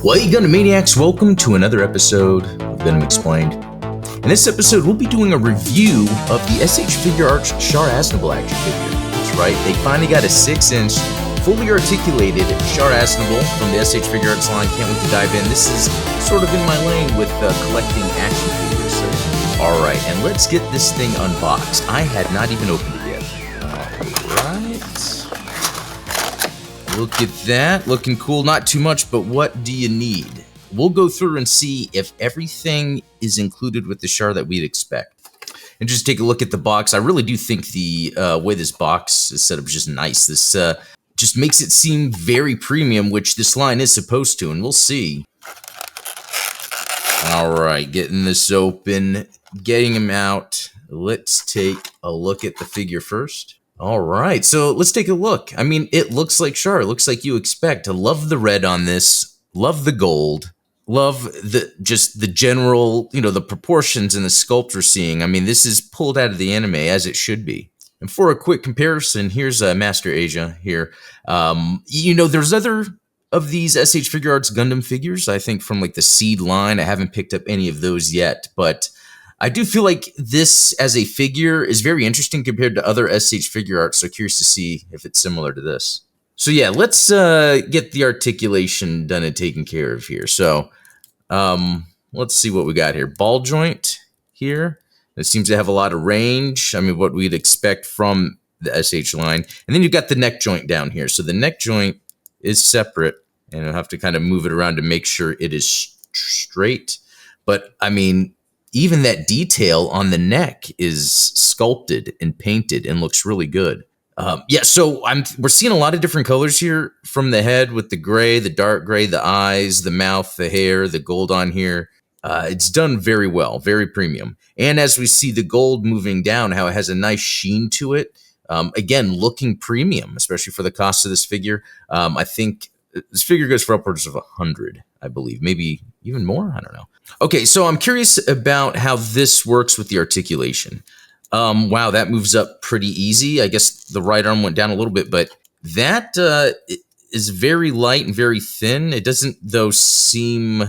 Well, you Gundam Maniacs, welcome to another episode of Gundam Explained. In this episode, we'll be doing a review of the SH Figuarts Char Aznable action figure. That's right, they finally got a 6-inch, fully articulated Char Aznable from the SH Figuarts line. Can't wait to dive in. This is sort of in my lane with collecting action figures. So, alright, and let's get this thing unboxed. I had not even opened it yet. Alright. Look at that, looking cool. Not too much, but what do you need? We'll go through and see if everything is included with the Char that we'd expect. And just take a look at the box. I really do think the way this box is set up is just nice. This just makes it seem very premium, which this line is supposed to, and we'll see. All right, getting this open, getting him out. Let's take a look at the figure first. All right, so let's take a look. I mean, it looks like Char. It looks like you expect. I love the red on this. Love the gold. Love just the general, the proportions and the sculpt we're seeing. I mean, this is pulled out of the anime as it should be. And for a quick comparison, here's Master Asia here. There's other of these SH Figuarts Gundam figures, I think from like the Seed line. I haven't picked up any of those yet, but I do feel like this as a figure is very interesting compared to other SH Figuarts, so curious to see if it's similar to this. So yeah, let's get the articulation done and taken care of here. So let's see what we got here. Ball joint here. It seems to have a lot of range. I mean, what we'd expect from the SH line. And then you've got the neck joint down here. So the neck joint is separate, and I'll have to kind of move it around to make sure it is straight. But I mean, even that detail on the neck is sculpted and painted and looks really good. So we're seeing a lot of different colors here from the head with the gray, the dark gray, the eyes, the mouth, the hair, the gold on here. It's done very well, very premium. And as we see the gold moving down, how it has a nice sheen to it. Again, looking premium, especially for the cost of this figure. I think this figure goes for upwards of 100, I believe, maybe even more. I don't know. Okay, so I'm curious about how this works with the articulation. Wow, that moves up pretty easy. I guess the right arm went down a little bit, but that is very light and very thin. It doesn't, though, seem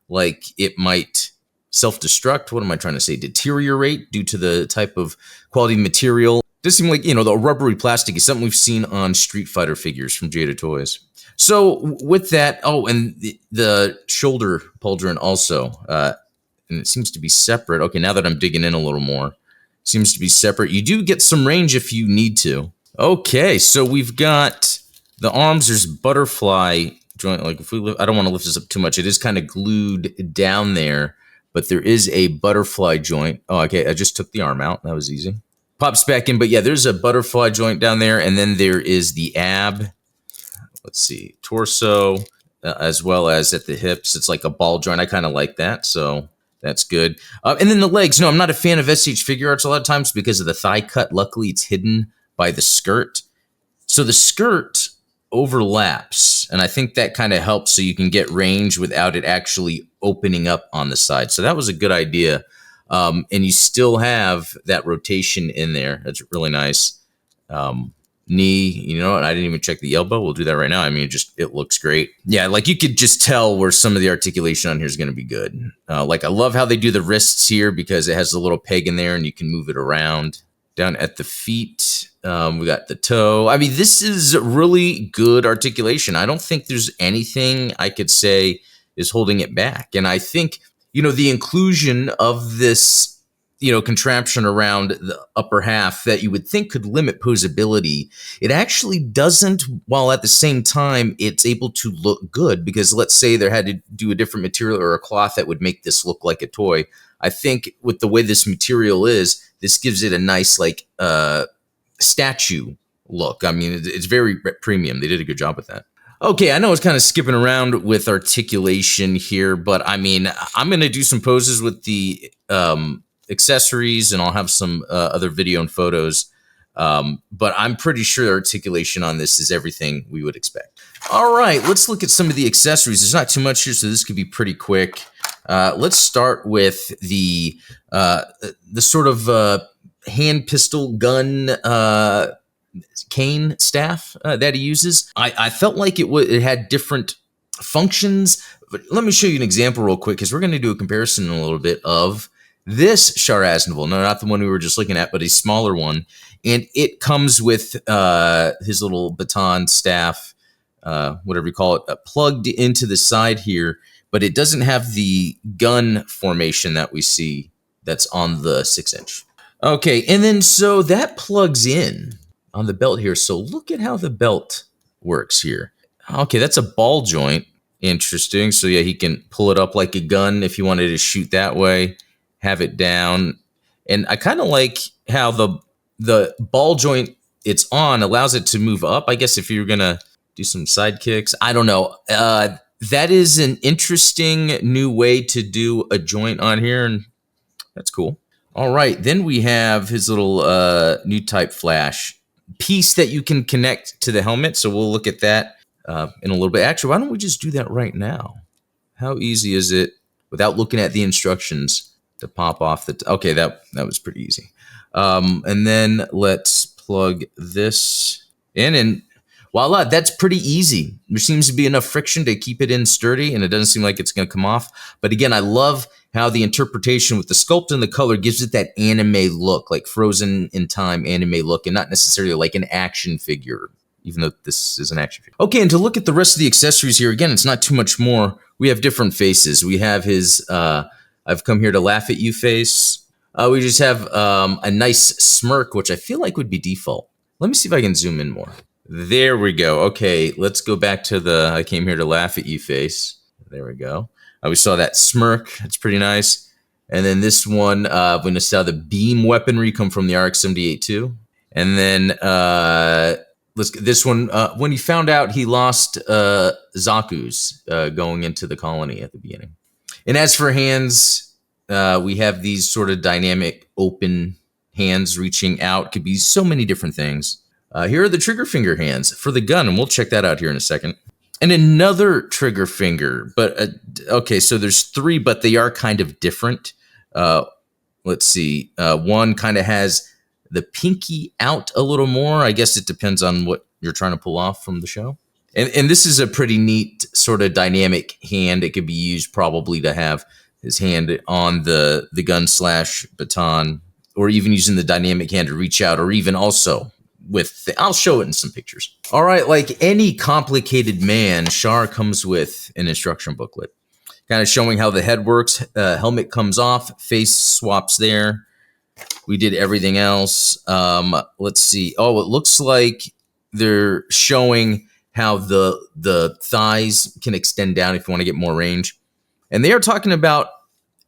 like it might self-destruct. What am I trying to say? Deteriorate due to the type of quality material. It does seem like, the rubbery plastic is something we've seen on Street Fighter figures from Jada Toys. So with that, and the shoulder pauldron also, and it seems to be separate. Okay, now that I'm digging in a little more, seems to be separate. You do get some range if you need to. Okay, so we've got the arms. There's butterfly joint. Like if I don't want to lift this up too much. It is kind of glued down there, but there is a butterfly joint. Oh, okay, I just took the arm out. That was easy. Pops back in, but yeah, there's a butterfly joint down there, and then there is the ab. Let's see, torso, as well as at the hips. It's like a ball joint. I kind of like that, so that's good. And then the legs. No, I'm not a fan of SH Figuarts a lot of times because of the thigh cut. Luckily, it's hidden by the skirt. So the skirt overlaps, and I think that kind of helps so you can get range without it actually opening up on the side. So that was a good idea. And you still have that rotation in there. That's really nice. Knee, and I didn't even check the elbow. We'll do that right now. I mean, it looks great. Yeah, like you could just tell where some of the articulation on here is going to be good. Like I love how they do the wrists here because it has a little peg in there and you can move it around. Down at the feet, we got the toe. I mean, this is really good articulation. I don't think there's anything I could say is holding it back. And I think, the inclusion of this contraption around the upper half that you would think could limit posability, it actually doesn't, while at the same time, it's able to look good because let's say there had to do a different material or a cloth that would make this look like a toy. I think with the way this material is, this gives it a nice statue look. I mean, it's very premium. They did a good job with that. Okay, I know it's kind of skipping around with articulation here, but I mean, I'm going to do some poses with the accessories, and I'll have some other video and photos. But I'm pretty sure the articulation on this is everything we would expect. All right, let's look at some of the accessories. There's not too much here, so this could be pretty quick. Let's start with the sort of hand pistol gun cane staff that he uses. I felt like it had different functions. But let me show you an example real quick, because we're going to do a comparison in a little bit of this Char Aznable. No, not the one we were just looking at, but a smaller one. And it comes with his little baton staff, whatever you call it, plugged into the side here. But it doesn't have the gun formation that we see that's on the 6-inch. Okay, and then so that plugs in on the belt here. So look at how the belt works here. Okay, that's a ball joint. Interesting. So yeah, he can pull it up like a gun if you wanted to shoot that way, have it down. And I kind of like how the ball joint it's on allows it to move up. I guess if you're going to do some side kicks, I don't know. That is an interesting new way to do a joint on here, and that's cool. All right, then we have his little new type flash piece that you can connect to the helmet. So we'll look at that in a little bit. Actually, why don't we just do that right now? How easy is it without looking at the instructions to pop off the... Okay, that was pretty easy. And then let's plug this in, and voila, that's pretty easy. There seems to be enough friction to keep it in sturdy, and it doesn't seem like it's going to come off. But again, I love how the interpretation with the sculpt and the color gives it that anime look, like frozen in time anime look, and not necessarily like an action figure, even though this is an action figure. Okay, and to look at the rest of the accessories here, again, it's not too much more. We have different faces. We have his I've come here to laugh at you face. We just have a nice smirk, which I feel like would be default. Let me see if I can zoom in more. There we go. Okay, let's go back to the I came here to laugh at you face. There we go. We saw that smirk. It's pretty nice. And then this one, we saw the beam weaponry come from the RX-78 too. And then this one, when he found out he lost Zaku's going into the colony at the beginning. And as for hands, we have these sort of dynamic open hands reaching out. Could be so many different things. Here are the trigger finger hands for the gun, and we'll check that out here in a second. And another trigger finger, but okay, so there's 3, but they are kind of different. Let's see. One kind of has the pinky out a little more. I guess it depends on what you're trying to pull off from the show. And this is a pretty neat sort of dynamic hand. It could be used probably to have his hand on the gun / baton, or even using the dynamic hand to reach out, or even also with I'll show it in some pictures. All right, like any complicated man, Char comes with an instruction booklet, kind of showing how the head works. Helmet comes off, face swaps there. We did everything else. Let's see. Oh, it looks like they're showing how the thighs can extend down if you want to get more range. And they are talking about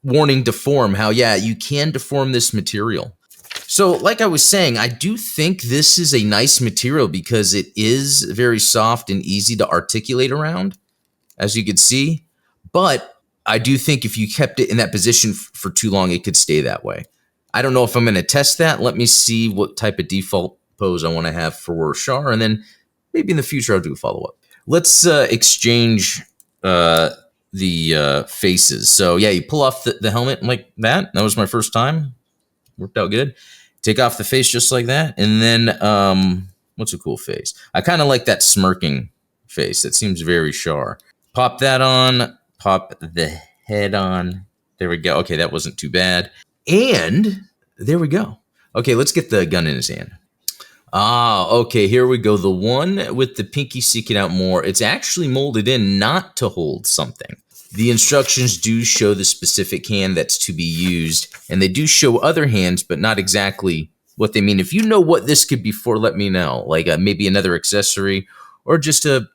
warning deform, how, yeah, you can deform this material. So like I was saying, I do think this is a nice material because it is very soft and easy to articulate around, as you could see. But I do think if you kept it in that position for too long, it could stay that way. I don't know if I'm going to test that. Let me see what type of default pose I want to have for Char, and then maybe in the future I'll do a follow-up. Let's exchange the faces. So yeah, you pull off the helmet like that. That was my first time. Worked out good. Take off the face just like that. And then, what's a cool face? I kind of like that smirking face. That seems very Char. Pop that on. Pop the head on. There we go. Okay, that wasn't too bad. And there we go. Okay, let's get the gun in his hand. Okay, here we go. The one with the pinky sticking out more. It's actually molded in not to hold something. The instructions do show the specific hand that's to be used, and they do show other hands, but not exactly what they mean. If you know what this could be for, let me know. Like maybe another accessory, or just a,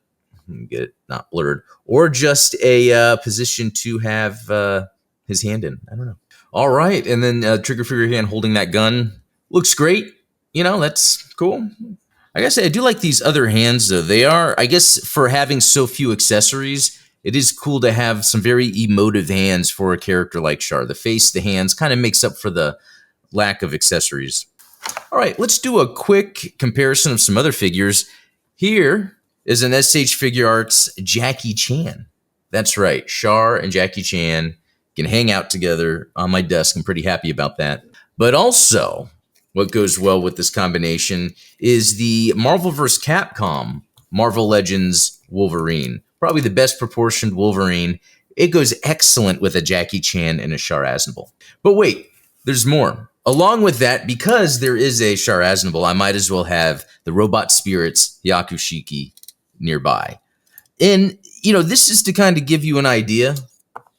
get it not blurred, or just a position to have his hand in. I don't know. All right, and then trigger finger hand holding that gun. Looks great. You know, that's cool. I gotta say, I do like these other hands, though. They are, I guess, for having so few accessories, it is cool to have some very emotive hands for a character like Char. The face, the hands, kind of makes up for the lack of accessories. All right, let's do a quick comparison of some other figures. Here is an SH Figuarts Jackie Chan. That's right, Char and Jackie Chan can hang out together on my desk. I'm pretty happy about that. But also, what goes well with this combination is the Marvel vs. Capcom Marvel Legends Wolverine. probably the best proportioned Wolverine. It goes excellent with a Jackie Chan and a Char Aznable. But wait, there's more. Along with that, because there is a Char Aznable, I might as well have the Robot Spirits Yakushiki nearby. And, this is to kind of give you an idea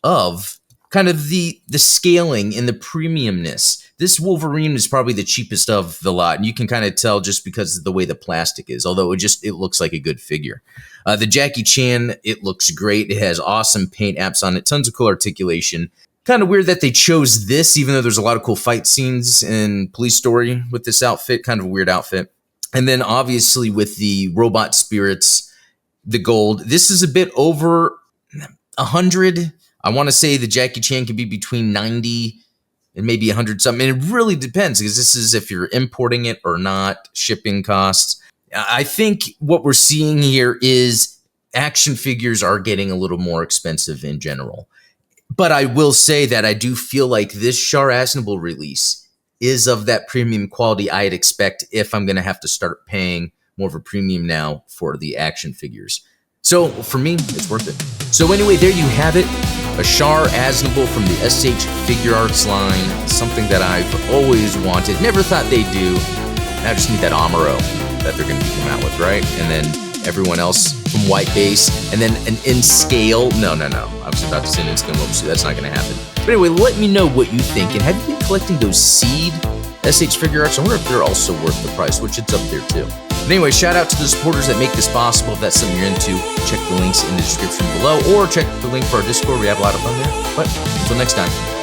of kind of the scaling and the premiumness. This Wolverine is probably the cheapest of the lot, and you can kind of tell just because of the way the plastic is, although it looks like a good figure. The Jackie Chan, it looks great. It has awesome paint apps on it, tons of cool articulation. Kind of weird that they chose this, even though there's a lot of cool fight scenes in Police Story with this outfit, kind of a weird outfit. And then obviously with the Robot Spirits, the gold, this is a bit over 100. I want to say the Jackie Chan can be between 90 and maybe 100 something. And it really depends, because this is if you're importing it or not, shipping costs. I think what we're seeing here is action figures are getting a little more expensive in general. But I will say that I do feel like this Char Aznable release is of that premium quality I'd expect if I'm going to have to start paying more of a premium now for the action figures. So for me, it's worth it. So anyway, there you have it. A Char Aznable from the SH Figuarts line. Something that I've always wanted. Never thought they'd do. I just need that Amuro that they're going to be coming out with, right? And then everyone else from White Base. And then an in-scale. No. I was about to say an in-scale Mobile Suit. That's not going to happen. But anyway, let me know what you think. And have you been collecting those seed SH Figuarts? I wonder if they're also worth the price, which it's up there too. But anyway, shout out to the supporters that make this possible. If that's something you're into, check the links in the description below, or check the link for our Discord. We have a lot of fun there. But until next time.